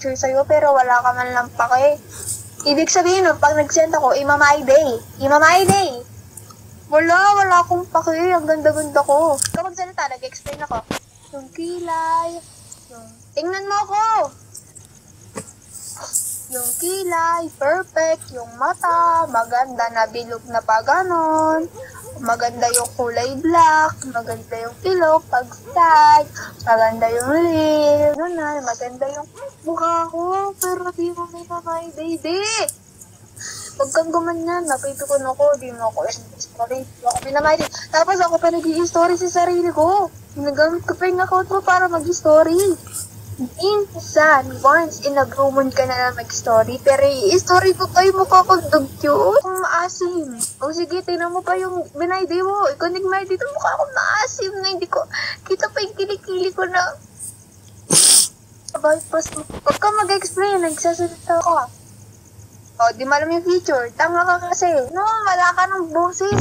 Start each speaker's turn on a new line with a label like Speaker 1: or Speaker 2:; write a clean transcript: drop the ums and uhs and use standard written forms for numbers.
Speaker 1: picture sa'yo pero wala ka man lang pake. Ibig sabihin nun, pag nag-send ako, Imamay Day. Imamay Day! Wala akong pake. Ang ganda-ganda ko. Kapag salita, nag-explain ako. Yung kilay, tingnan mo ako! Yung kilay, perfect. Yung mata, maganda na bilog na pa ganon. Maganda yung kulay black. Maganda yung pilok pag side. Maganda yung lip. Ganun, maganda yung mukha ko. Pero di mo may Mamay baby. Huwag kang gumanyan, napipikon ako, di mo ako story. Ako pinamay din. Tapos ako pa nag-i-story sa sarili ko. Nagamit ko pa yung account mo para mag-story. Minsan, once in a blue moon ka na lang mag-story, pero i-story ko kayo mukha kong dugtyo. Kung maasim. O sige, tingnan mo pa yung binayday mo. Ikaw nagmay dito, mukha akong maasim na hindi ko, kita pa yung kilikili ko na. Bypass mo. Huwag ka mag-explain, nagsasalita ka. O, di mo alam yung feature. Tanga ka kasi. No, wala ka ng boses.